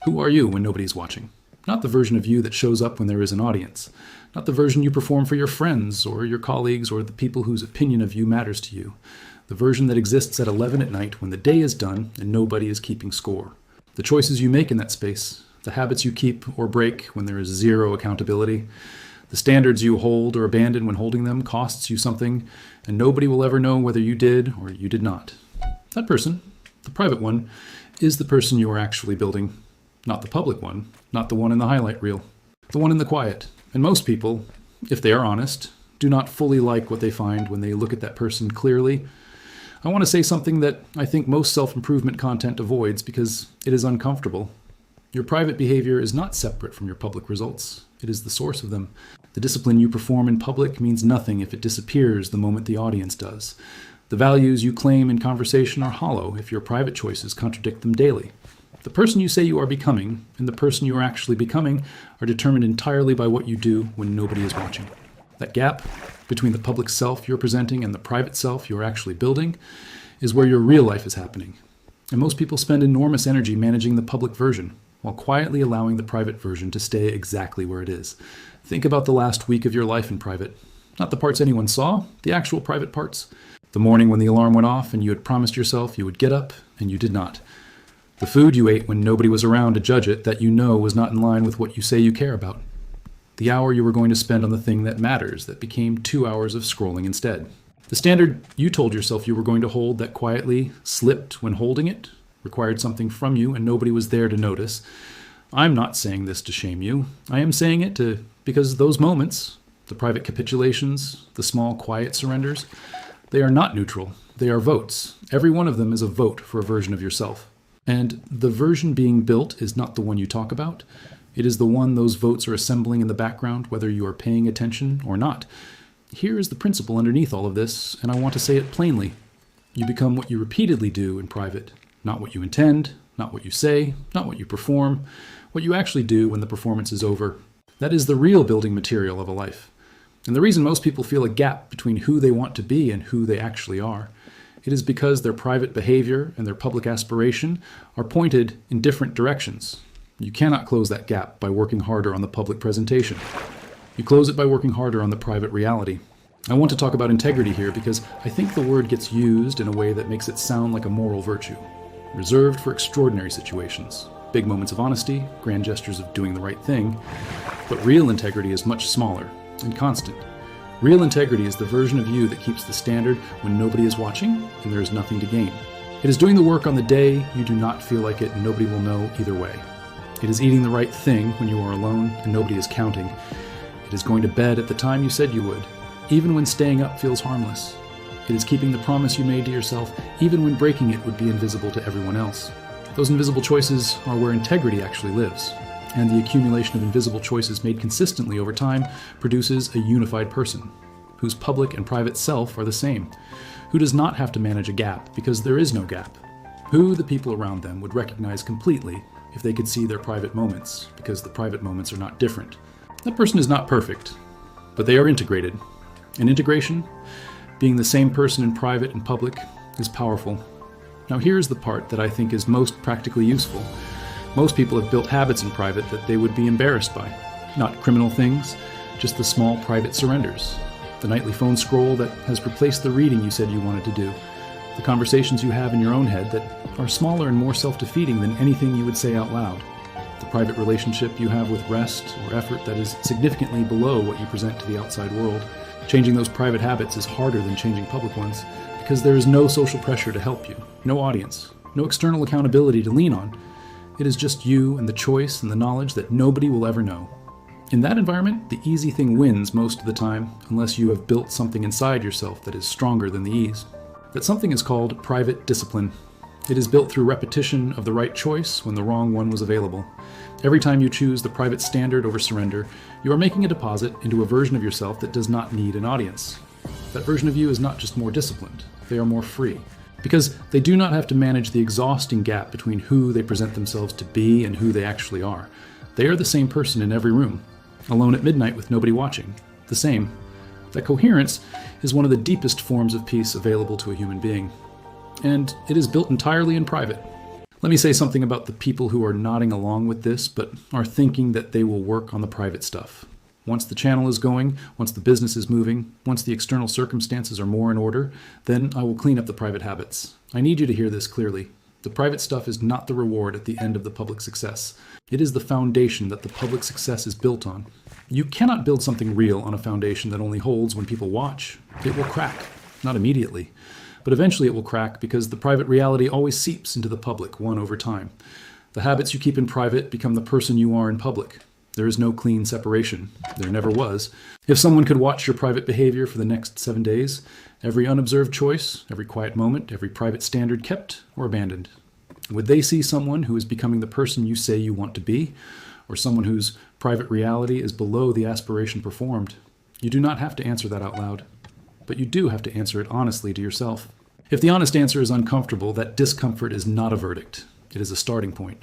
Who are you when nobody's watching? Not the version of you that shows up when there is an audience. Not the version you perform for your friends or your colleagues or the people whose opinion of you matters to you. The version that exists at 11 at night when the day is done and nobody is keeping score. The choices you make in that space, the habits you keep or break when there is zero accountability, the standards you hold or abandon when holding them costs you something, and nobody will ever know whether you did or you did not. That person, the private one, is the person you are actually building, not the public one, not the one in the highlight reel, the one in the quiet. And most people, if they are honest, do not fully like what they find when they look at that person clearly. I want to say something that I think most self-improvement content avoids because it is uncomfortable. Your private behavior is not separate from your public results. It is the source of them. The discipline you perform in public means nothing if it disappears the moment the audience does. The values you claim in conversation are hollow if your private choices contradict them daily. The person you say you are becoming and the person you are actually becoming are determined entirely by what you do when nobody is watching. That gap between the public self you're presenting and the private self you're actually building is where your real life is happening. And most people spend enormous energy managing the public version while quietly allowing the private version to stay exactly where it is. Think about the last week of your life in private. Not the parts anyone saw, the actual private parts. The morning when the alarm went off and you had promised yourself you would get up and you did not. The food you ate when nobody was around to judge it that you know was not in line with what you say you care about. The hour you were going to spend on the thing that matters that became 2 hours of scrolling instead. The standard you told yourself you were going to hold that quietly slipped when holding it required something from you and nobody was there to notice. I'm not saying this to shame you. I am saying it because those moments, the private capitulations, the small quiet surrenders, they are not neutral. They are votes. Every one of them is a vote for a version of yourself. And the version being built is not the one you talk about. It is the one those votes are assembling in the background, whether you are paying attention or not. Here is the principle underneath all of this, and I want to say it plainly. You become what you repeatedly do in private, not what you intend, not what you say, not what you perform, what you actually do when the performance is over. That is the real building material of a life. And the reason most people feel a gap between who they want to be and who they actually are, it is because their private behavior and their public aspiration are pointed in different directions. You cannot close that gap by working harder on the public presentation. You close it by working harder on the private reality. I want to talk about integrity here because I think the word gets used in a way that makes it sound like a moral virtue, reserved for extraordinary situations, big moments of honesty, grand gestures of doing the right thing. But real integrity is much smaller and constant. Real integrity is the version of you that keeps the standard when nobody is watching and there is nothing to gain. It is doing the work on the day you do not feel like it and nobody will know either way. It is eating the right thing when you are alone and nobody is counting. It is going to bed at the time you said you would, even when staying up feels harmless. It is keeping the promise you made to yourself, even when breaking it would be invisible to everyone else. Those invisible choices are where integrity actually lives. And the accumulation of invisible choices made consistently over time produces a unified person, whose public and private self are the same, who does not have to manage a gap because there is no gap, who the people around them would recognize completely if they could see their private moments, because the private moments are not different. That person is not perfect, but they are integrated. And integration, being the same person in private and public, is powerful. Now here's the part that I think is most practically useful. Most people have built habits in private that they would be embarrassed by. Not criminal things, just the small private surrenders. The nightly phone scroll that has replaced the reading you said you wanted to do. The conversations you have in your own head that are smaller and more self-defeating than anything you would say out loud. The private relationship you have with rest or effort that is significantly below what you present to the outside world. Changing those private habits is harder than changing public ones because there is no social pressure to help you, no audience, no external accountability to lean on. It is just you and the choice and the knowledge that nobody will ever know. In that environment, the easy thing wins most of the time, unless you have built something inside yourself that is stronger than the ease. That something is called private discipline. It is built through repetition of the right choice when the wrong one was available. Every time you choose the private standard over surrender, you are making a deposit into a version of yourself that does not need an audience. That version of you is not just more disciplined, they are more free. Because they do not have to manage the exhausting gap between who they present themselves to be and who they actually are. They are the same person in every room, alone at midnight with nobody watching. The same. That coherence is one of the deepest forms of peace available to a human being. And it is built entirely in private. Let me say something about the people who are nodding along with this, but are thinking that they will work on the private stuff. Once the channel is going, once the business is moving, once the external circumstances are more in order, then I will clean up the private habits. I need you to hear this clearly. The private stuff is not the reward at the end of the public success. It is the foundation that the public success is built on. You cannot build something real on a foundation that only holds when people watch. It will crack, not immediately. But eventually it will crack because the private reality always seeps into the public one over time. The habits you keep in private become the person you are in public. There is no clean separation. There never was. If someone could watch your private behavior for the next 7 days, every unobserved choice, every quiet moment, every private standard kept or abandoned, would they see someone who is becoming the person you say you want to be, or someone whose private reality is below the aspiration performed? You do not have to answer that out loud, but you do have to answer it honestly to yourself. If the honest answer is uncomfortable, that discomfort is not a verdict. It is a starting point.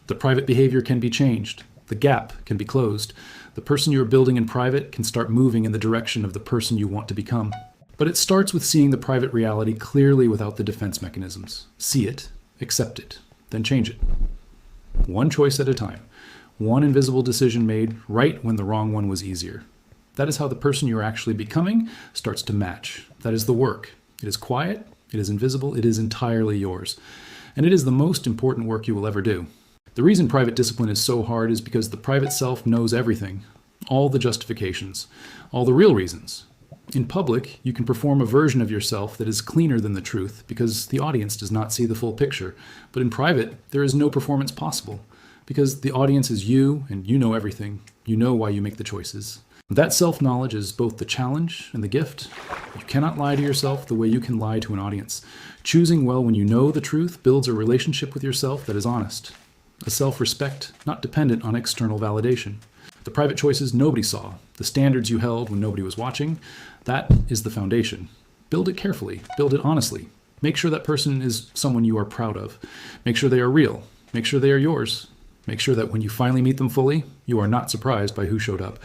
The private behavior can be changed. The gap can be closed. The person you are building in private can start moving in the direction of the person you want to become. But it starts with seeing the private reality clearly without the defense mechanisms. See it, accept it, then change it. One choice at a time. One invisible decision made right when the wrong one was easier. That is how the person you are actually becoming starts to match. That is the work. It is quiet, it is invisible, it is entirely yours. And it is the most important work you will ever do. The reason private discipline is so hard is because the private self knows everything, all the justifications, all the real reasons. In public, you can perform a version of yourself that is cleaner than the truth because the audience does not see the full picture. But in private, there is no performance possible because the audience is you and you know everything. You know why you make the choices. That self-knowledge is both the challenge and the gift. You cannot lie to yourself the way you can lie to an audience. Choosing well when you know the truth builds a relationship with yourself that is honest. A self-respect not dependent on external validation. The private choices nobody saw, the standards you held when nobody was watching, that is the foundation. Build it carefully, build it honestly. Make sure that person is someone you are proud of. Make sure they are real. Make sure they are yours. Make sure that when you finally meet them fully, you are not surprised by who showed up.